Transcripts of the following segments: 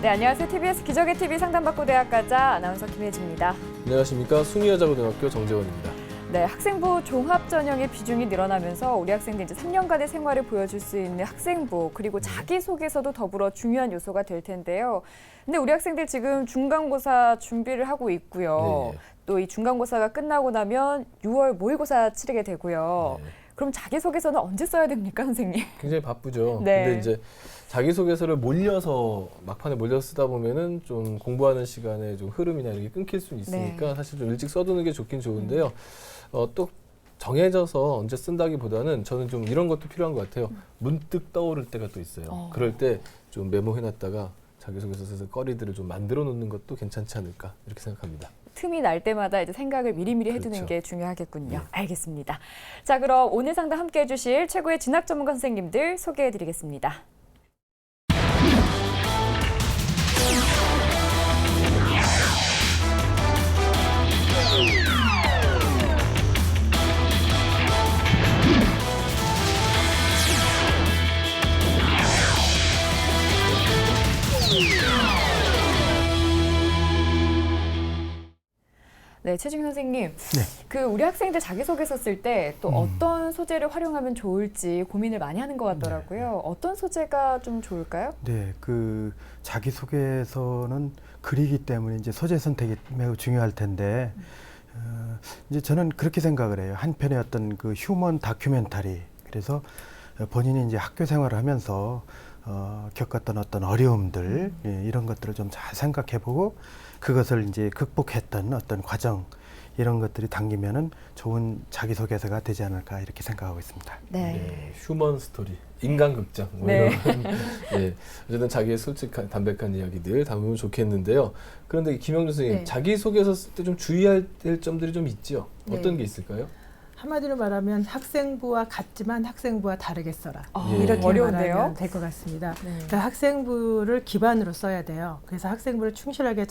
네, 안녕하세요. TBS 기적의 TV 상담받고 대학가자 아나운서 김혜지입니다. 안녕하십니까. 숭이여자고등학교 정재원입니다. 네, 학생부 종합 전형의 비중이 늘어나면서 우리 학생들 이제 3년간의 생활을 보여줄 수 있는 학생부 그리고 자기소개서도 더불어 중요한 요소가 될 텐데요. 근데 우리 학생들 지금 중간고사 준비를 하고 있고요. 네. 또 이 중간고사가 끝나고 나면 6월 모의고사 치르게 되고요. 네. 그럼 자기소개서는 언제 써야 됩니까, 선생님? 굉장히 바쁘죠. 네. 근데 이제 자기소개서를 몰려서 막판에 몰려서 쓰다 보면은 좀 공부하는 시간에 좀 흐름이나 이런 게 끊길 수 있으니까 네. 사실 좀 일찍 써두는 게 좋긴 좋은데요. 또 정해져서 언제 쓴다기보다는 저는 좀 이런 것도 필요한 것 같아요. 문득 떠오를 때가 또 있어요. 그럴 때 좀 메모해놨다가 자기소개서 써서 거리들을 좀 만들어 놓는 것도 괜찮지 않을까 이렇게 생각합니다. 틈이 날 때마다 이제 생각을 미리미리 해두는 그렇죠. 게 중요하겠군요. 네. 알겠습니다. 자, 그럼 오늘 상담 함께 해주실 최고의 진학 전문가 선생님들 소개해드리겠습니다. 네, 최중 선생님. 그 우리 학생들 자기소개서 쓸 때 또 어떤 소재를 활용하면 좋을지 고민을 많이 하는 것 같더라고요. 어떤 소재가 좀 좋을까요? 네, 그 자기소개서는 글이기 때문에 이제 소재 선택이 매우 중요할 텐데 이제 저는 그렇게 생각을 해요. 한편의 어떤 그 휴먼 다큐멘터리. 그래서 본인이 이제 학교 생활을 하면서 겪었던 어떤 어려움들 이런 것들을 좀 잘 생각해보고 그것을 이제 극복했던 어떤 과정 이런 것들이 담기면은 좋은 자기소개서가 되지 않을까 이렇게 생각하고 있습니다. 네. 휴먼 스토리, 인간극장 뭐 네. 이런 네. 어쨌든 자기의 솔직한 담백한 이야기들 담으면 좋겠는데요. 그런데 김영준 선생님, 네. 자기소개서 쓸 때 좀 주의해야 될 점들이 좀 있죠. 어떤 네. 게 있을까요? 한마디로 말하면 학생부와 같지만 학생부와 다르게 써라. 예. 이렇게 어려운데요? 말하면 될 것 같습니다. 네. 그러니까 학생부를 기반으로 써야 돼요. 그래서 학생부를 충실하게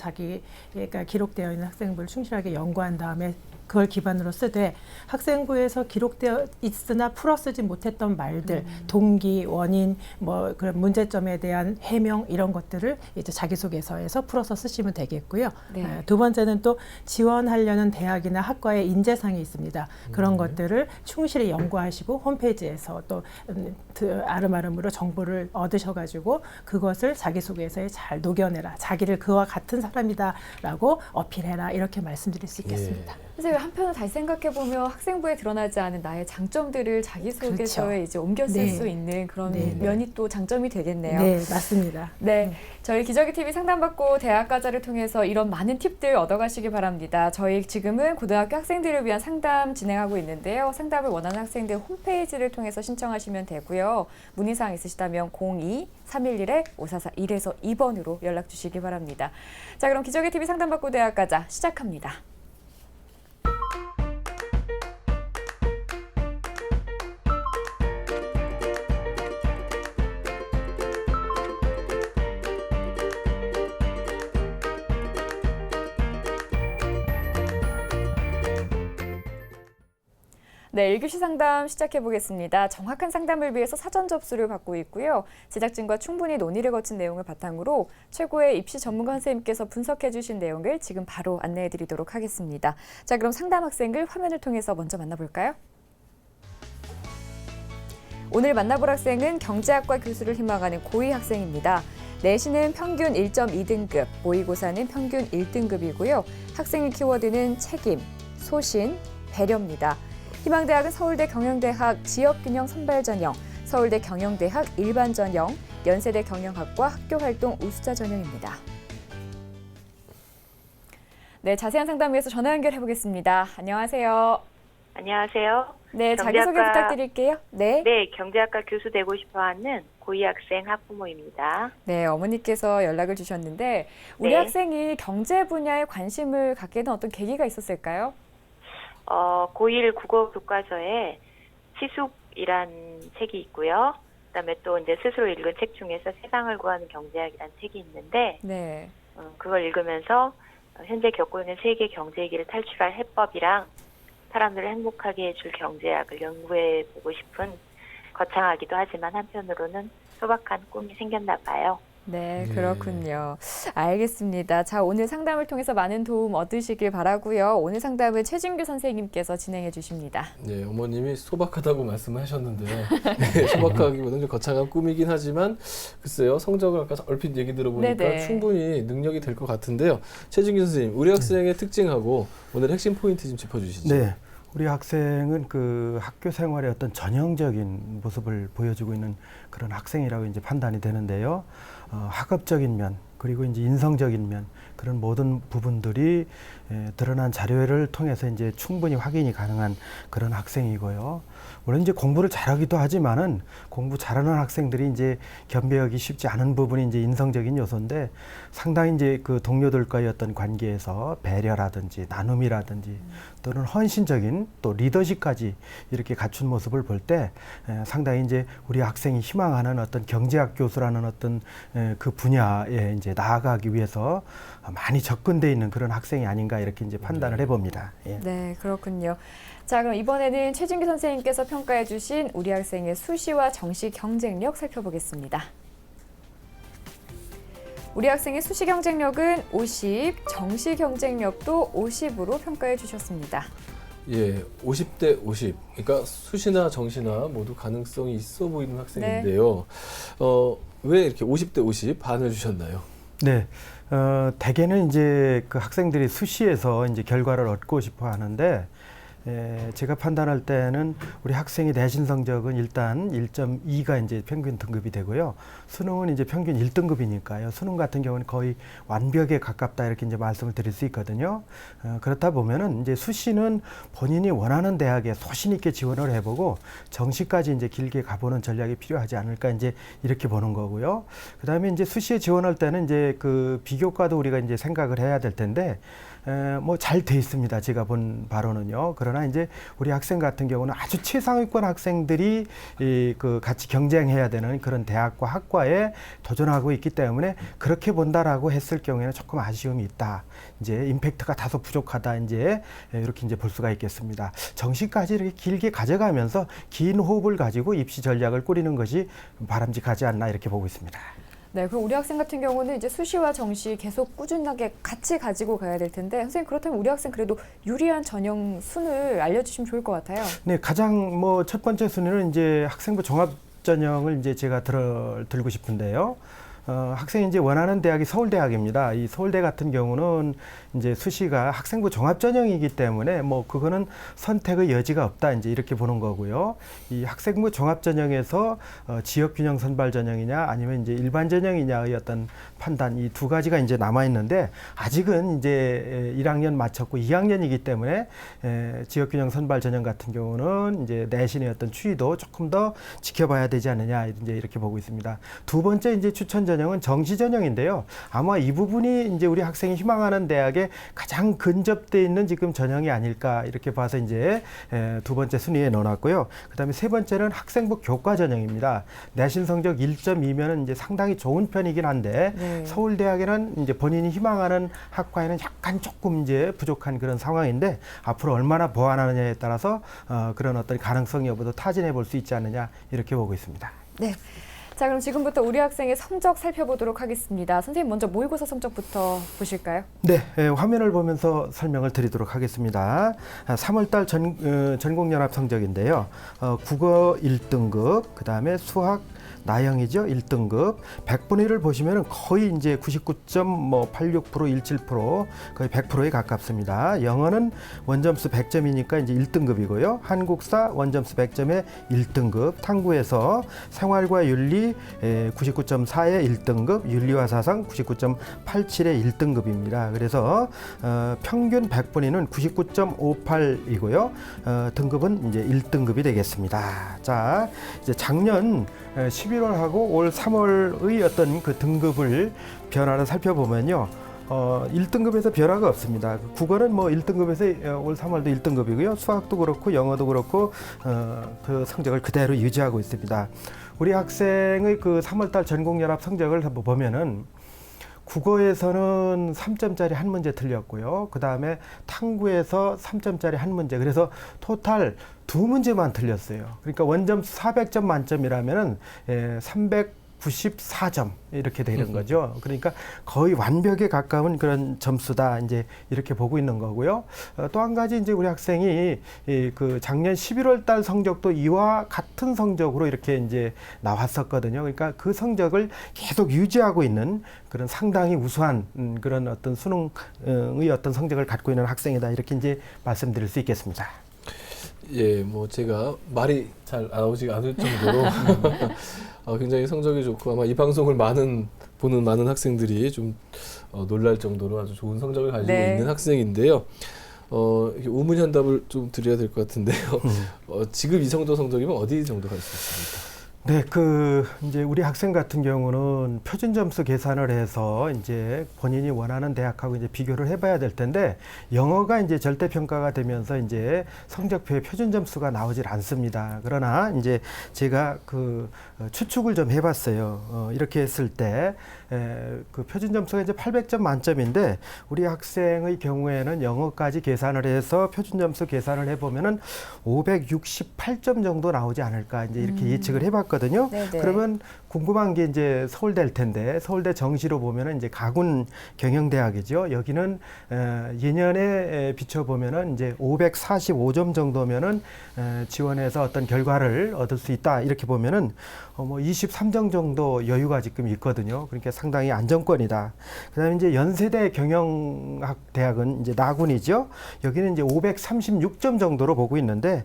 그러니까 기록되어 있는 학생부를 충실하게 연구한 다음에 그걸 기반으로 쓰되 학생부에서 기록되어 있으나 풀어 쓰지 못했던 말들, 동기, 원인, 뭐 그런 문제점에 대한 해명 이런 것들을 이제 자기소개서에서 풀어서 쓰시면 되겠고요. 네. 두 번째는 또 지원하려는 대학이나 학과의 인재상이 있습니다. 그런 것들을 충실히 연구하시고 홈페이지에서 또 아름아름으로 정보를 얻으셔가지고 그것을 자기소개서에 잘 녹여내라. 자기를 그와 같은 사람이다라고 어필해라. 이렇게 말씀드릴 수 있겠습니다. 선생님, 한편으로 다시 생각해보면 학생부에 드러나지 않은 나의 장점들을 자기소개서에 그렇죠. 이제 옮겨 쓸 네. 수 있는 그런 네. 면이 또 장점이 되겠네요. 네, 맞습니다. 네, 저희 기적의 TV 상담받고 대학가자를 통해서 이런 많은 팁들 얻어가시기 바랍니다. 저희 지금은 고등학교 학생들을 위한 상담 진행하고 있는데요. 상담을 원하는 학생들 홈페이지를 통해서 신청하시면 되고요. 문의사항 있으시다면 02-311-5441에서 2번으로 연락 주시기 바랍니다. 자, 그럼 기적의 TV 상담받고 대학가자 시작합니다. 네, 1교시 상담 시작해 보겠습니다. 정확한 상담을 위해서 사전 접수를 받고 있고요. 제작진과 충분히 논의를 거친 내용을 바탕으로 최고의 입시 전문가 선생님께서 분석해 주신 내용을 지금 바로 안내해 드리도록 하겠습니다. 자, 그럼 상담 학생을 화면을 통해서 먼저 만나볼까요? 오늘 만나볼 학생은 경제학과 교수를 희망하는 고2 학생입니다. 내신은 평균 1.2등급, 모의고사는 평균 1등급이고요. 학생의 키워드는 책임, 소신, 배려입니다. 희망대학은 서울대 경영대학 지역균형 선발전형, 서울대 경영대학 일반전형, 연세대 경영학과 학교활동 우수자 전형입니다. 네, 자세한 상담 위해서 전화 연결해 보겠습니다. 안녕하세요. 안녕하세요. 네, 자기소개 부탁드릴게요. 네. 네, 경제학과 교수 되고 싶어하는 고2 학생 학부모입니다. 네, 어머니께서 연락을 주셨는데 우리 네. 학생이 경제 분야에 관심을 갖게 된 어떤 계기가 있었을까요? 고1 국어 교과서에 시숙이란 책이 있고요. 그다음에 또 이제 스스로 읽은 책 중에서 세상을 구하는 경제학이라는 책이 있는데 네. 그걸 읽으면서 현재 겪고 있는 세계 경제 위기를 탈출할 해법이랑 사람들을 행복하게 해줄 경제학을 연구해 보고 싶은 거창하기도 하지만 한편으로는 소박한 꿈이 생겼나 봐요. 네, 예. 그렇군요. 알겠습니다. 자, 오늘 상담을 통해서 많은 도움 얻으시길 바라고요. 오늘 상담은 최진규 선생님께서 진행해 주십니다. 네, 어머님이 소박하다고 말씀하셨는데요. 네, 소박하기보다는 좀 거창한 꿈이긴 하지만 글쎄요, 성적을 아까 얼핏 얘기 들어보니까 네네. 충분히 능력이 될 것 같은데요. 최진규 선생님, 우리 학생의 특징하고 오늘 핵심 포인트 좀 짚어주시죠. 네. 우리 학생은 그 학교 생활의 어떤 전형적인 모습을 보여주고 있는 그런 학생이라고 이제 판단이 되는데요. 학업적인 면, 그리고 이제 인성적인 면, 그런 모든 부분들이 드러난 자료를 통해서 이제 충분히 확인이 가능한 그런 학생이고요. 물론 이제 공부를 잘하기도 하지만은 공부 잘하는 학생들이 이제 겸비하기 쉽지 않은 부분이 이제 인성적인 요소인데 상당히 이제 그 동료들과의 어떤 관계에서 배려라든지 나눔이라든지 또는 헌신적인 또 리더십까지 이렇게 갖춘 모습을 볼 때 상당히 이제 우리 학생이 희망하는 어떤 경제학 교수라는 어떤 그 분야에 이제 나아가기 위해서 많이 접근돼 있는 그런 학생이 아닌가 이렇게 이제 판단을 해봅니다. 예. 네, 그렇군요. 자, 그럼 이번에는 최진규 선생님께서 평가해 주신 우리 학생의 수시와 정시 경쟁력 살펴보겠습니다. 우리 학생의 수시 경쟁력은 50, 정시 경쟁력도 50으로 평가해 주셨습니다. 예, 50대 50. 그러니까 수시나 정시나 모두 가능성이 있어 보이는 학생인데요. 왜 이렇게 50대 50 반을 주셨나요? 네. 대개는 이제 그 학생들이 수시에서 이제 결과를 얻고 싶어 하는데 제가 판단할 때는 우리 학생이 내신 성적은 일단 1.2가 이제 평균 등급이 되고요. 수능은 이제 평균 1등급이니까요. 수능 같은 경우는 거의 완벽에 가깝다 이렇게 이제 말씀을 드릴 수 있거든요. 그렇다 보면은 이제 수시는 본인이 원하는 대학에 소신 있게 지원을 해보고 정시까지 이제 길게 가보는 전략이 필요하지 않을까 이제 이렇게 보는 거고요. 그다음에 이제 수시에 지원할 때는 이제 그 비교과도 우리가 이제 생각을 해야 될 텐데 뭐 잘 돼 있습니다. 제가 본 바로는요. 그러나 이제 우리 학생 같은 경우는 아주 최상위권 학생들이 그 같이 경쟁해야 되는 그런 대학과 학과에 도전하고 있기 때문에 그렇게 본다라고 했을 경우에는 조금 아쉬움이 있다. 이제 임팩트가 다소 부족하다. 이제 이렇게 이제 볼 수가 있겠습니다. 정시까지 이렇게 길게 가져가면서 긴 호흡을 가지고 입시 전략을 꾸리는 것이 바람직하지 않나 이렇게 보고 있습니다. 네, 그럼 우리 학생 같은 경우는 이제 수시와 정시 계속 꾸준하게 같이 가지고 가야 될 텐데, 선생님 그렇다면 우리 학생 그래도 유리한 전형 순을 알려주시면 좋을 것 같아요. 네, 가장 뭐 첫 번째 순위는 이제 학생부 종합 전형을 이제 제가 들고 싶은데요. 학생이 이제 원하는 대학이 서울대학입니다. 이 서울대 같은 경우는 이제 수시가 학생부 종합 전형이기 때문에 뭐 그거는 선택의 여지가 없다 이제 이렇게 보는 거고요. 이 학생부 종합 전형에서 지역 균형 선발 전형이냐 아니면 이제 일반 전형이냐의 어떤 판단 이 두 가지가 이제 남아 있는데 아직은 이제 1학년 마쳤고 2학년이기 때문에 지역 균형 선발 전형 같은 경우는 이제 내신의 어떤 추이도 조금 더 지켜봐야 되지 않느냐 이제 이렇게 보고 있습니다. 두 번째 이제 추천 전형은 정시 전형인데요. 아마 이 부분이 이제 우리 학생이 희망하는 대학에 가장 근접돼 있는 지금 전형이 아닐까 이렇게 봐서 이제 두 번째 순위에 넣어놨고요. 그다음에 세 번째는 학생부 교과 전형입니다. 내신 성적 1.2면은 이제 상당히 좋은 편이긴 한데 네. 서울대학에는 이제 본인이 희망하는 학과에는 약간 조금 이제 부족한 그런 상황인데 앞으로 얼마나 보완하느냐에 따라서 그런 어떤 가능성 여부도 타진해 볼 수 있지 않느냐 이렇게 보고 있습니다. 네. 자, 그럼 지금부터 우리 학생의 성적 살펴보도록 하겠습니다. 선생님 먼저 모의고사 성적부터 보실까요? 네, 화면을 보면서 설명을 드리도록 하겠습니다. 3월달 전국연합 성적인데요. 국어 1등급, 그 다음에 수학 나영이죠. 1등급. 100분의 1을 보시면 거의 이제 99.86%, 17% 거의 100%에 가깝습니다. 영어는 원점수 100점이니까 이제 1등급이고요. 한국사 원점수 100점에 1등급. 탐구에서 생활과 윤리 99.4에 1등급, 윤리와 사상 99.87에 1등급입니다. 그래서 평균 100분위는 99.58이고요. 등급은 이제 1등급이 되겠습니다. 자, 이제 작년 11월하고 올 3월의 어떤 그 등급을 변화를 살펴보면요. 1등급에서 변화가 없습니다. 국어는 뭐 1등급에서 올 3월도 1등급이고요. 수학도 그렇고 영어도 그렇고 그 성적을 그대로 유지하고 있습니다. 우리 학생의 그 3월달 전국연합 성적을 한번 보면은 국어에서는 3점짜리 한 문제 틀렸고요. 그 다음에 탐구에서 3점짜리 한 문제. 그래서 토탈 2문제만 틀렸어요. 그러니까 원점수 400점 만점이라면은 300 94점 이렇게 되는 거죠. 그러니까 거의 완벽에 가까운 그런 점수다 이제 이렇게 보고 있는 거고요. 또 한 가지 이제 우리 학생이 그 작년 11월 달 성적도 이와 같은 성적으로 이렇게 이제 나왔었거든요. 그러니까 그 성적을 계속 유지하고 있는 그런 상당히 우수한 그런 어떤 수능의 어떤 성적을 갖고 있는 학생이다 이렇게 이제 말씀드릴 수 있겠습니다. 예, 뭐 제가 말이 잘 나오지 않을 정도로 굉장히 성적이 좋고 아마 이 방송을 보는 많은 학생들이 좀 놀랄 정도로 아주 좋은 성적을 가지고 네. 있는 학생인데요. 이렇게 우문현답을 좀 드려야 될 것 같은데요. 지금 이 정도 성적이면 어디 정도 갈 수 있습니까? 네, 이제 우리 학생 같은 경우는 표준 점수 계산을 해서 이제 본인이 원하는 대학하고 이제 비교를 해봐야 될 텐데 영어가 이제 절대 평가가 되면서 이제 성적표에 표준 점수가 나오질 않습니다. 그러나 이제 제가 추측을 좀 해봤어요. 이렇게 했을 때 그 표준 점수가 이제 800점 만점인데 우리 학생의 경우에는 영어까지 계산을 해서 표준 점수 계산을 해보면은 568점 정도 나오지 않을까 이제 이렇게 예측을 해봤거든요. 네네. 그러면 궁금한 게 이제 서울대일 텐데 서울대 정시로 보면은 이제 가군 경영대학이죠. 여기는 예년에 비춰보면은 이제 545점 정도면은 지원해서 어떤 결과를 얻을 수 있다 이렇게 보면은 뭐 23점 정도 여유가 지금 있거든요. 그러니까 상당히 안정권이다. 그다음에 이제 연세대 경영학대학은 이제 나군이죠. 여기는 이제 536점 정도로 보고 있는데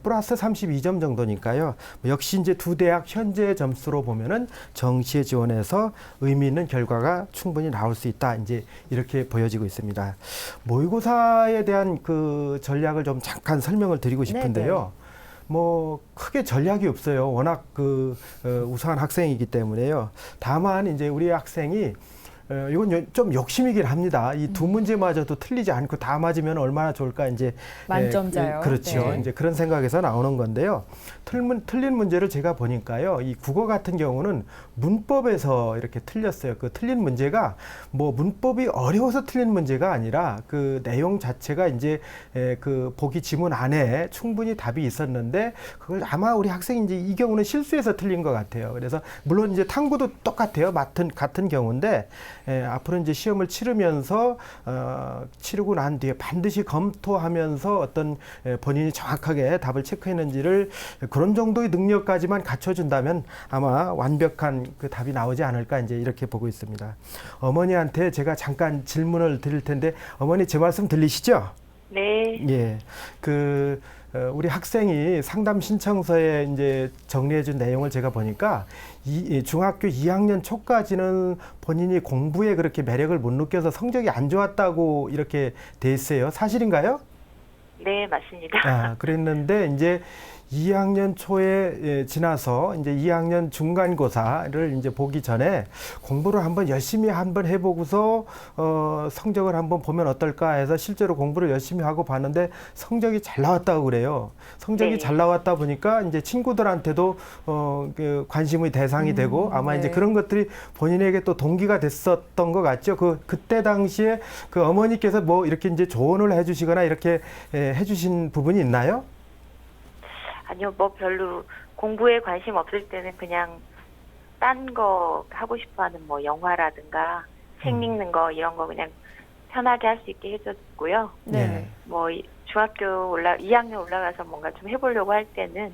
플러스 32점 정도니까요. 역시 이제 두 대학 현재 점수로 보면은 정시에 지원해서 의미 있는 결과가 충분히 나올 수 있다. 이제 이렇게 보여지고 있습니다. 모의고사에 대한 그 전략을 좀 잠깐 설명을 드리고 싶은데요. 뭐 크게 전략이 없어요. 워낙 우수한 학생이기 때문에요. 다만 이제 우리 학생이 이건 좀 욕심이긴 합니다. 이 두 문제마저도 틀리지 않고 다 맞으면 얼마나 좋을까 이제 만점자요. 그렇죠. 네. 이제 그런 생각에서 나오는 건데요. 틀린 문제를 제가 보니까요. 이 국어 같은 경우는 문법에서 이렇게 틀렸어요. 그 틀린 문제가 뭐 문법이 어려워서 틀린 문제가 아니라 그 내용 자체가 이제 그 보기 지문 안에 충분히 답이 있었는데 그걸 아마 우리 학생이 이제 이 경우는 실수해서 틀린 것 같아요. 그래서 물론 이제 탐구도 똑같아요. 같은 경우인데 앞으로 이제 시험을 치르면서 치르고 난 뒤에 반드시 검토하면서 어떤 본인이 정확하게 답을 체크했는지를 그런 정도의 능력까지만 갖춰준다면 아마 완벽한 그 답이 나오지 않을까 이제 이렇게 보고 있습니다. 어머니한테 제가 잠깐 질문을 드릴 텐데 어머니 제 말씀 들리시죠? 네. 예. 우리 학생이 상담 신청서에 이제 정리해준 내용을 제가 보니까 중학교 2학년 초까지는 본인이 공부에 그렇게 매력을 못 느껴서 성적이 안 좋았다고 이렇게 돼 있어요. 사실인가요? 네, 맞습니다. 그랬는데 이제 2학년 초에 지나서 이제 2학년 중간고사를 이제 보기 전에 공부를 한번 열심히 한번 해보고서 성적을 한번 보면 어떨까 해서 실제로 공부를 열심히 하고 봤는데 성적이 잘 나왔다고 그래요. 성적이 네. 잘 나왔다 보니까 이제 친구들한테도 그 관심의 대상이 되고 아마 네. 이제 그런 것들이 본인에게 또 동기가 됐었던 것 같죠. 그때 당시에 그 어머니께서 뭐 이렇게 이제 조언을 해주시거나 이렇게 해주신 부분이 있나요? 아니요, 뭐 별로 공부에 관심 없을 때는 그냥 딴 거 하고 싶어하는 뭐 영화라든가 책 읽는 거 이런 거 그냥 편하게 할 수 있게 해줬고요. 네. 뭐 중학교 2학년 올라가서 뭔가 좀 해보려고 할 때는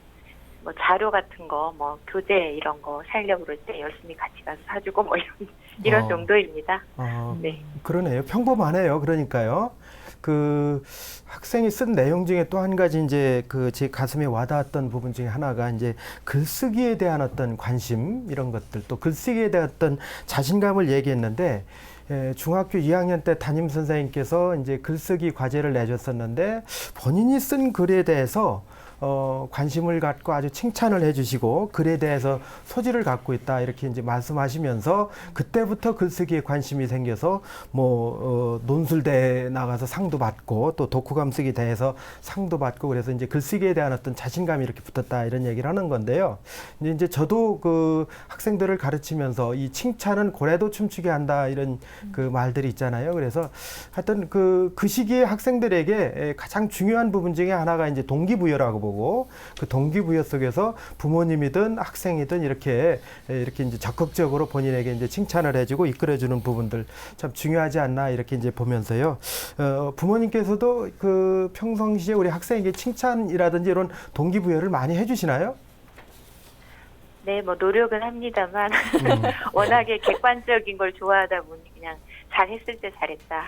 뭐 자료 같은 거, 뭐 교재 이런 거 사려고 그럴 때 열심히 같이 가서 사주고 뭐 이런 정도입니다. 네. 그러네요. 평범하네요. 그러니까요. 그 학생이 쓴 내용 중에 또 한 가지 이제 제 가슴에 와닿았던 부분 중에 하나가 이제 글쓰기에 대한 어떤 관심 이런 것들 또 글쓰기에 대한 어떤 자신감을 얘기했는데 중학교 2학년 때 담임 선생님께서 이제 글쓰기 과제를 내줬었는데 본인이 쓴 글에 대해서 관심을 갖고 아주 칭찬을 해주시고 글에 대해서 소질을 갖고 있다 이렇게 이제 말씀하시면서 그때부터 글쓰기에 관심이 생겨서 논술대에 나가서 상도 받고 또 독후감 쓰기 대회에서 상도 받고 그래서 이제 글쓰기에 대한 어떤 자신감이 이렇게 붙었다 이런 얘기를 하는 건데요. 이제 저도 그 학생들을 가르치면서 이 칭찬은 고래도 춤추게 한다 이런 그 말들이 있잖아요. 그래서 하여튼 그 시기에 학생들에게 가장 중요한 부분 중에 하나가 이제 동기부여라고 보고 그 동기부여 속에서 부모님이든 학생이든 이렇게 이제 적극적으로 본인에게 이제 칭찬을 해주고 이끌어주는 부분들 참 중요하지 않나 이렇게 이제 보면서요. 부모님께서도 그 평상시에 우리 학생에게 칭찬이라든지 이런 동기부여를 많이 해주시나요? 네, 뭐 노력은 합니다만 워낙에 객관적인 걸 좋아하다 보니 그냥 잘했을 때 잘했다.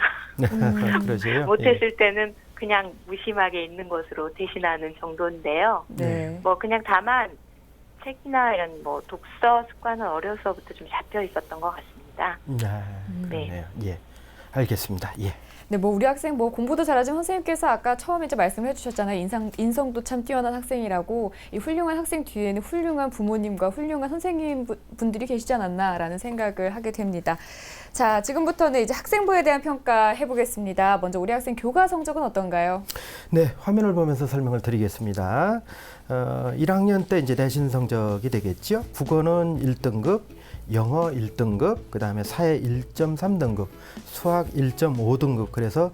그러세요? 못했을 때는 그냥 무심하게 있는 것으로 대신하는 정도인데요. 네. 뭐 그냥 다만 책이나 이런 뭐 독서 습관은 어려서부터 좀 잡혀 있었던 것 같습니다. 그러네요. 예, 알겠습니다. 예. 네, 뭐 우리 학생 뭐 공부도 잘하지만 선생님께서 아까 처음에 이제 말씀해 주셨잖아요. 인성도 참 뛰어난 학생이라고. 이 훌륭한 학생 뒤에는 훌륭한 부모님과 훌륭한 선생님 분들이 계시지 않았나라는 생각을 하게 됩니다. 자, 지금부터는 이제 학생부에 대한 평가해 보겠습니다. 먼저 우리 학생 교과 성적은 어떤가요? 네, 화면을 보면서 설명을 드리겠습니다. 1학년 때 이제 내신 성적이 되겠죠. 국어는 1등급, 영어 1등급, 그다음에 사회 1.3등급, 수학 1.5등급, 그래서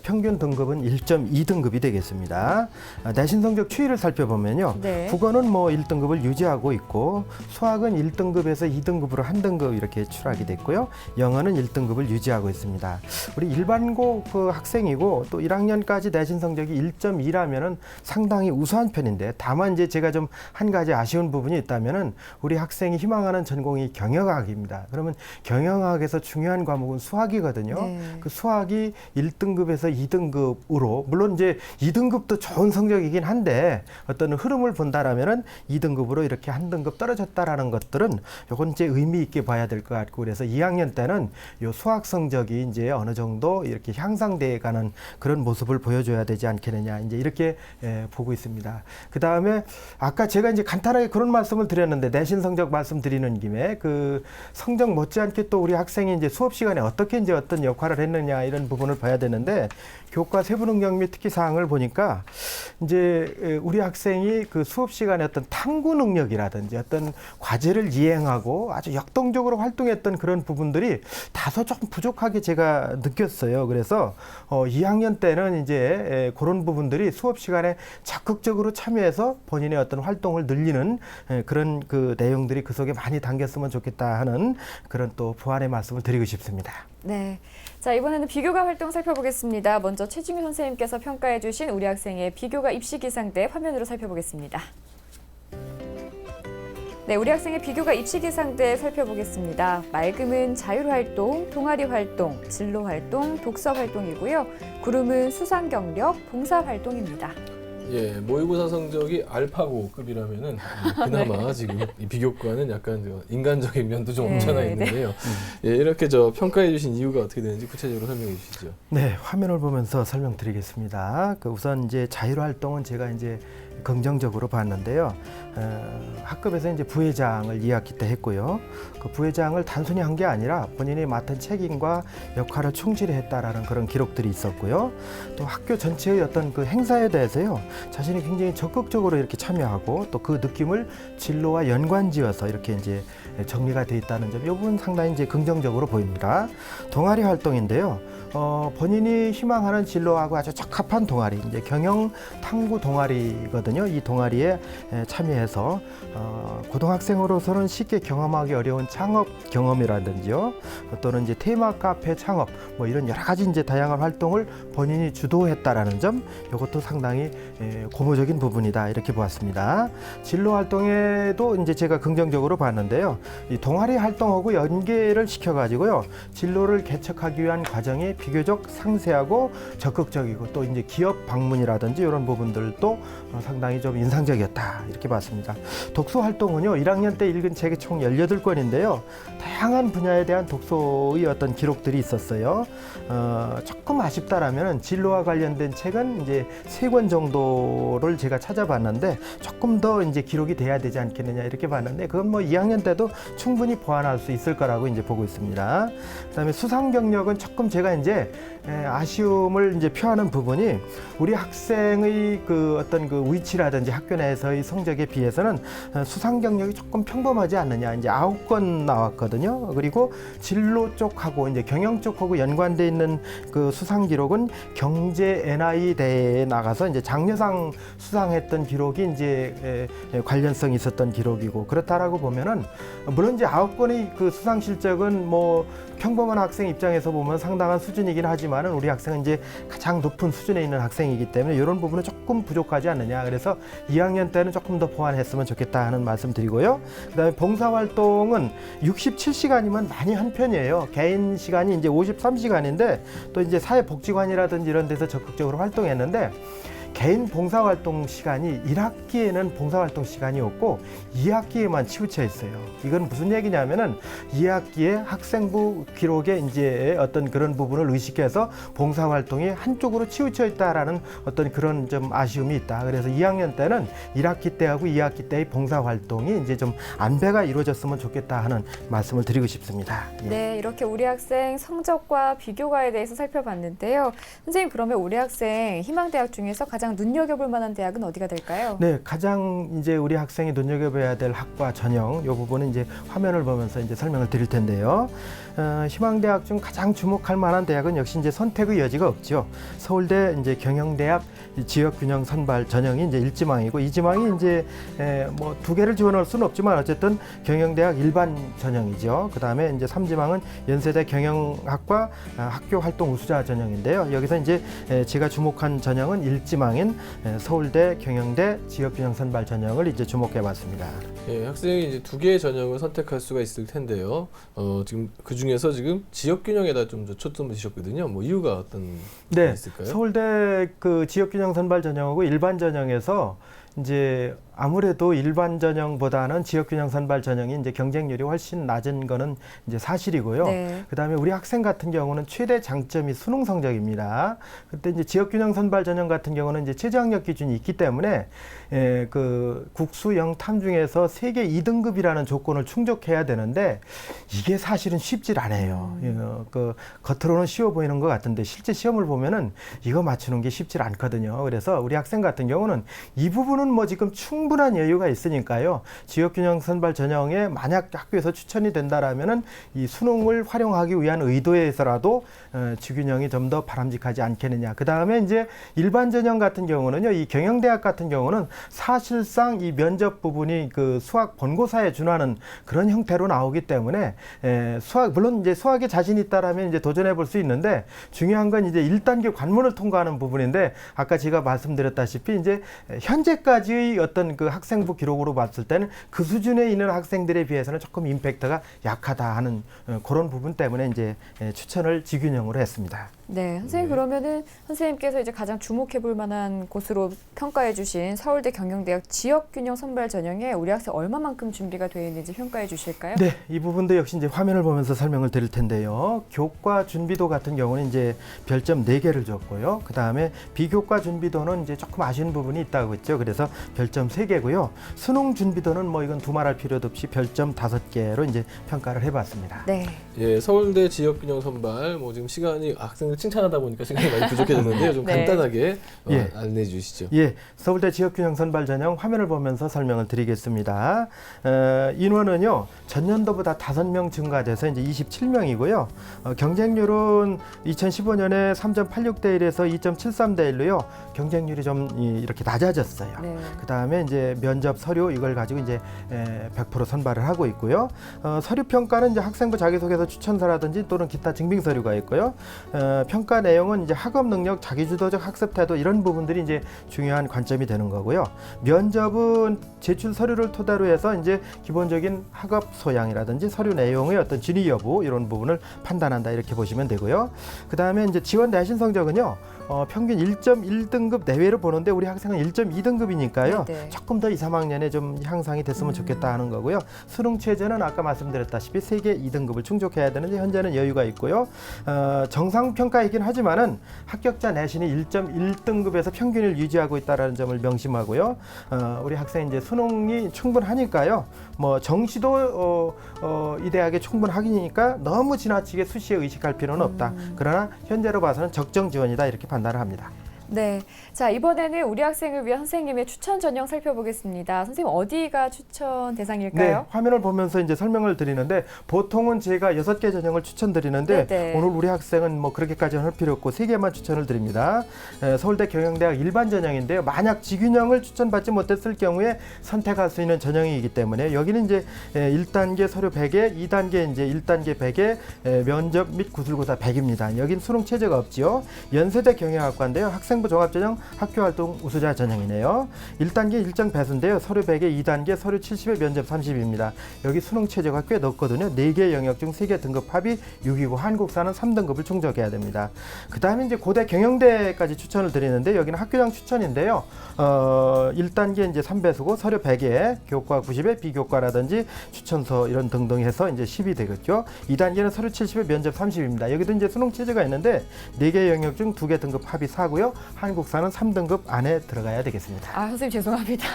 평균 등급은 1.2등급이 되겠습니다. 내신 성적 추이를 살펴보면요. 네. 국어는 뭐 1등급을 유지하고 있고, 수학은 1등급에서 2등급으로 한 등급 이렇게 추락이 됐고요. 영어는 1등급을 유지하고 있습니다. 우리 일반고 그 학생이고 또 1학년까지 내신 성적이 1.2라면은 상당히 우수한 편인데, 다만 이제 제가 좀 한 가지 아쉬운 부분이 있다면은 우리 학생이 희망하는 전공이 경영학입니다. 그러면 경영학에서 중요한 과목은 수학이거든요. 네. 그 수학이 1등급에서 2등급으로, 물론 이제 2등급도 좋은 성적이긴 한데 어떤 흐름을 본다라면은 2등급으로 이렇게 한 등급 떨어졌다라는 것들은 요건 이제 의미 있게 봐야 될 것 같고, 그래서 2학년 때는 요 수학 성적이 이제 어느 정도 이렇게 향상돼 가는 그런 모습을 보여줘야 되지 않겠느냐, 이제 이렇게 보고 있습니다. 그 다음에 아까 제가 이제 간단하게 그런 말씀을 드렸는데, 내신 성적 말씀드리는 김에 그 성적 못지않게 또 우리 학생이 이제 수업 시간에 어떻게 이제 어떤 역할을 했느냐 이런 부분을 봐야 되는데, 교과 세부 능력 및 특기 사항을 보니까 이제 우리 학생이 그 수업 시간에 어떤 탐구 능력이라든지 어떤 과제를 이행하고 아주 역동적으로 활동했던 그런 부분들이 다소 조금 부족하게 제가 느꼈어요. 그래서 2학년 때는 이제 그런 부분들이 수업 시간에 적극적으로 참여해서 본인의 어떤 활동을 늘리는 그런 그 내용들이 그 속에 많이 담겼으면 좋겠다 하는 그런 또 보완의 말씀을 드리고 싶습니다. 네. 자, 이번에는 비교과 활동 살펴보겠습니다. 먼저 최중희 선생님께서 평가해 주신 우리 학생의 비교과 입시 기상대 화면으로 살펴보겠습니다. 네, 우리 학생의 비교과 입시 기상대 살펴보겠습니다. 맑음은 자율활동, 동아리활동, 진로활동, 독서활동이고요. 구름은 수상경력, 봉사활동입니다. 예, 모의고사 성적이 알파고급이라면은 그나마 네. 지금 이 비교과는 약간 인간적인 면도 좀 없잖아 네, 있는데요. 예, 이렇게 평가해 주신 이유가 어떻게 되는지 구체적으로 설명해 주시죠. 네, 화면을 보면서 설명드리겠습니다. 우선 이제 자율활동은 제가 이제 긍정적으로 봤는데요. 학급에서 이제 부회장을 2학기 때 했고요. 그 부회장을 단순히 한 게 아니라 본인이 맡은 책임과 역할을 충실히 했다라는 그런 기록들이 있었고요. 또 학교 전체의 어떤 그 행사에 대해서요, 자신이 굉장히 적극적으로 이렇게 참여하고 또 그 느낌을 진로와 연관지어서 이렇게 이제 정리가 돼 있다는 점, 이 부분 상당히 이제 긍정적으로 보입니다. 동아리 활동인데요. 본인이 희망하는 진로하고 아주 적합한 동아리, 이제 경영 탐구 동아리거든요. 이 동아리에 참여해서 고등학생으로서는 쉽게 경험하기 어려운 창업 경험이라든지요, 또는 이제 테마 카페 창업, 뭐 이런 여러 가지 이제 다양한 활동을 본인이 주도했다라는 점, 이것도 상당히 고무적인 부분이다 이렇게 보았습니다. 진로 활동에도 이제 제가 긍정적으로 봤는데요. 이 동아리 활동하고 연계를 시켜가지고요, 진로를 개척하기 위한 과정이 비교적 상세하고 적극적이고, 또 이제 기업 방문이라든지 이런 부분들도 상당히 좀 인상적이었다 이렇게 봤습니다. 독서 활동은요, 1학년 때 읽은 책이 총 18권인데요. 다양한 분야에 대한 독서의 어떤 기록들이 있었어요. 조금 아쉽다라면 진로와 관련된 책은 이제 3권 정도를 제가 찾아봤는데, 조금 더 이제 기록이 돼야 되지 않겠느냐 이렇게 봤는데, 그건 뭐 2학년 때도 충분히 보완할 수 있을 거라고 이제 보고 있습니다. 그다음에 수상 경력은 조금 제가 이제 아쉬움을 이제 표하는 부분이 우리 학생의 그 어떤 그 위치라든지 학교 내에서의 성적에 비해서는 수상 경력이 조금 평범하지 않느냐. 이제 9건 나왔거든요. 그리고 진로 쪽하고 이제 경영 쪽하고 연관돼 있는 그 수상 기록은 경제 NI 대회에 나가서 이제 장려상 수상했던 기록이 이제 관련성이 있었던 기록이고, 그렇다라고 보면은 물론 이제 9건의 그 수상 실적은 뭐 평범한 학생 입장에서 보면 상당한 수준이긴 하지만은 우리 학생은 이제 가장 높은 수준에 있는 학생이기 때문에 이런 부분은 조금 부족하지 않느냐. 그래서 2학년 때는 조금 더 보완했으면 좋겠다 하는 말씀 드리고요. 그다음에 봉사활동은 67시간이면 많이 한 편이에요. 개인 시간이 이제 53시간인데 또 이제 사회복지관이라든지 이런 데서 적극적으로 활동했는데, 개인 봉사활동 시간이 1학기에는 봉사활동 시간이 없고 2학기에만 치우쳐 있어요. 이건 무슨 얘기냐면은 2학기에 학생부 기록에 이제 어떤 그런 부분을 의식해서 봉사활동이 한쪽으로 치우쳐 있다라는 어떤 그런 좀 아쉬움이 있다. 그래서 2학년 때는 1학기 때하고 2학기 때의 봉사활동이 이제 좀 안배가 이루어졌으면 좋겠다 하는 말씀을 드리고 싶습니다. 예. 네, 이렇게 우리 학생 성적과 비교과에 대해서 살펴봤는데요. 선생님, 그러면 우리 학생 희망대학 중에서 가장 눈여겨볼 만한 대학은 어디가 될까요? 네, 가장 이제 우리 학생이 눈여겨봐야 될 학과 전형, 이 부분은 이제 화면을 보면서 이제 설명을 드릴 텐데요. 희망대학 중 가장 주목할 만한 대학은 역시 이제 선택의 여지가 없죠. 서울대 이제 경영대학 지역균형 선발 전형이 이제 1지망이고, 2지망이 이제 뭐 2개를 지원할 수는 없지만 어쨌든 경영대학 일반 전형이죠. 그 다음에 이제 3지망은 연세대 경영학과 학교 활동 우수자 전형인데요. 여기서 이제 제가 주목한 전형은 1지망인 서울대 경영대 지역균형 선발 전형을 이제 주목해봤습니다. 예, 학생이 이제 2개의 전형을 선택할 수가 있을 텐데요. 지금 그 중에서 지금 지역균형에다 좀 초점을 두셨거든요. 뭐 이유가 어떤 게 네, 있을까요? 서울대 그 지역균형 선발 전형하고 일반 전형에서 이제 아무래도 일반 전형보다는 지역균형 선발 전형이 이제 경쟁률이 훨씬 낮은 거는 이제 사실이고요. 네. 그다음에 우리 학생 같은 경우는 최대 장점이 수능 성적입니다. 그때 이제 지역균형 선발 전형 같은 경우는 이제 최저학력 기준이 있기 때문에 그 국수 영탐 중에서 세계 2등급이라는 조건을 충족해야 되는데 이게 사실은 쉽질 않아요. 그 겉으로는 쉬워 보이는 것 같은데 실제 시험을 보면은 이거 맞추는 게 쉽질 않거든요. 그래서 우리 학생 같은 경우는 이 부분은 뭐 지금 충분한 여유가 있으니까요. 지역균형 선발 전형에 만약 학교에서 추천이 된다라면은 이 수능을 활용하기 위한 의도에서라도 지균형이 좀 더 바람직하지 않겠느냐. 그 다음에 이제 일반 전형 같은 경우는요, 이 경영대학 같은 경우는 사실상 이 면접 부분이 그 수학 본고사에 준하는 그런 형태로 나오기 때문에 물론 이제 수학에 자신 있다라면 이제 도전해 볼 수 있는데, 중요한 건 이제 1단계 관문을 통과하는 부분인데, 아까 제가 말씀드렸다시피 이제 현재까지의 어떤 그 학생부 기록으로 봤을 때는 그 수준에 있는 학생들에 비해서는 조금 임팩트가 약하다 하는 그런 부분 때문에 이제 추천을 지균형으로 했습니다. 네, 선생님, 그러면은 선생님께서 이제 가장 주목해볼 만한 곳으로 평가해주신 서울대 경영대학 지역균형 선발 전형에 우리 학생 얼마만큼 준비가 되어 있는지 평가해 주실까요? 네, 이 부분도 역시 이제 화면을 보면서 설명을 드릴 텐데요. 교과 준비도 같은 경우는 이제 별점 4개를 줬고요. 그 다음에 비교과 준비도는 이제 조금 아쉬운 부분이 있다고 했죠. 그래서 별점 3개고요. 수능 준비도는 뭐 이건 두말할 필요도 없이 별점 5개로 이제 평가를 해봤습니다. 네. 예, 서울대 지역균형 선발 뭐 지금 시간이 학생을 칭찬하다 보니까 시간이 많이 부족해졌는데요. 좀 네. 간단하게 예. 안내해 주시죠. 예, 서울대 지역균형 선발 전형 화면을 보면서 설명을 드리겠습니다. 인원은요, 전년도보다 5명 증가돼서 이제 27명이고요. 경쟁률은 2015년에 3.86대 1에서 2.73대 1로요. 경쟁률이 좀 이렇게 낮아졌어요. 네. 그 다음에 이제 면접 서류 이걸 가지고 이제 100% 선발을 하고 있고요. 서류 평가는 이제 학생부 자기소개서 추천서라든지 또는 기타 증빙 서류가 있고요. 평가 내용은 이제 학업 능력, 자기주도적 학습 태도 이런 부분들이 이제 중요한 관점이 되는 거고요. 면접은 제출 서류를 토대로 해서 이제 기본적인 학업 소양이라든지 서류 내용의 어떤 진위 여부 이런 부분을 판단한다 이렇게 보시면 되고요. 그 다음에 이제 지원 내신 성적은요. 평균 1.1등급 내외로 보는데 우리 학생은 1.2등급이니까요. 네. 조금 더 2, 3학년에 좀 향상이 됐으면 좋겠다 하는 거고요. 수능 최저는 아까 말씀드렸다시피 3개 2등급을 충족해야 되는데 현재는 여유가 있고요. 정상평가이긴 하지만은 합격자 내신이 1.1등급에서 평균을 유지하고 있다는 점을 명심하고요. 우리 학생 이제 수능이 충분하니까요. 뭐 정시도 이 대학의 충분 학위니까 너무 지나치게 수시에 의식할 필요는 없다. 그러나 현재로 봐서는 적정 지원이다 이렇게 판단을 합니다. 네. 자, 이번에는 우리 학생을 위한 선생님의 추천 전형 살펴보겠습니다. 선생님 어디가 추천 대상일까요? 네, 화면을 보면서 이제 설명을 드리는데 보통은 제가 6개 전형을 추천드리는데 네네. 오늘 우리 학생은 뭐 그렇게까지는 할 필요 없고 3개만 추천을 드립니다. 서울대 경영대학 일반 전형인데요. 만약 지균형을 추천받지 못했을 경우에 선택할 수 있는 전형이기 때문에 여기는 이제 1단계 서류 100에 2단계 이제 1단계 100에 면접 및 구술고사 100입니다. 여긴 수능 체제가 없지요. 연세대 경영학과인데요. 학생부 종합전형 학교활동 우수자 전형이네요. 1단계 일정 배수인데요. 서류 100에 2단계 서류 70에 면접 30입니다. 여기 수능 체제가 꽤 높거든요. 4개 영역 중 3개 등급 합이 6이고 한국사는 3등급을 충족해야 됩니다. 그 다음에 이제 고대 경영대까지 추천을 드리는데 여기는 학교장 추천인데요. 1단계 이제 3배수고 서류 100에 교과 90에 비교과라든지 추천서 이런 등등 해서 이제 10이 되겠죠. 2단계는 서류 70에 면접 30입니다. 여기도 이제 수능 체제가 있는데 4개 영역 중 2개 등급 합이 4고요. 한국사는 3등급 안에 들어가야 되겠습니다. 아, 선생님 죄송합니다.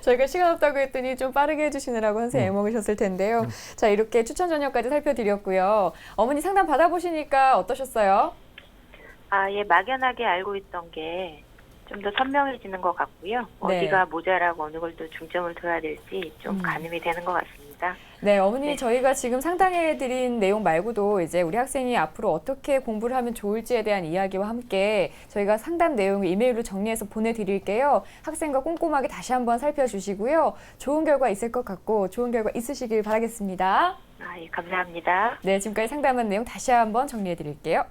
저희가 시간 없다고 했더니 좀 빠르게 해주시느라고 선생님 애먹으셨을 텐데요. 자, 이렇게 추천 전형까지 살펴드렸고요. 어머니 상담 받아보시니까 어떠셨어요? 아, 예, 막연하게 알고 있던 게 좀 더 선명해지는 것 같고요. 네. 어디가 모자라고 어느 걸 또 중점을 둬야 될지 좀 가늠이 되는 것 같습니다. 네, 어머니 네. 저희가 지금 상담해드린 내용 말고도 이제 우리 학생이 앞으로 어떻게 공부를 하면 좋을지에 대한 이야기와 함께 저희가 상담 내용을 이메일로 정리해서 보내드릴게요. 학생과 꼼꼼하게 다시 한번 살펴주시고요. 좋은 결과 있을 것 같고 좋은 결과 있으시길 바라겠습니다. 아, 예, 감사합니다. 네, 지금까지 상담한 내용 다시 한번 정리해드릴게요.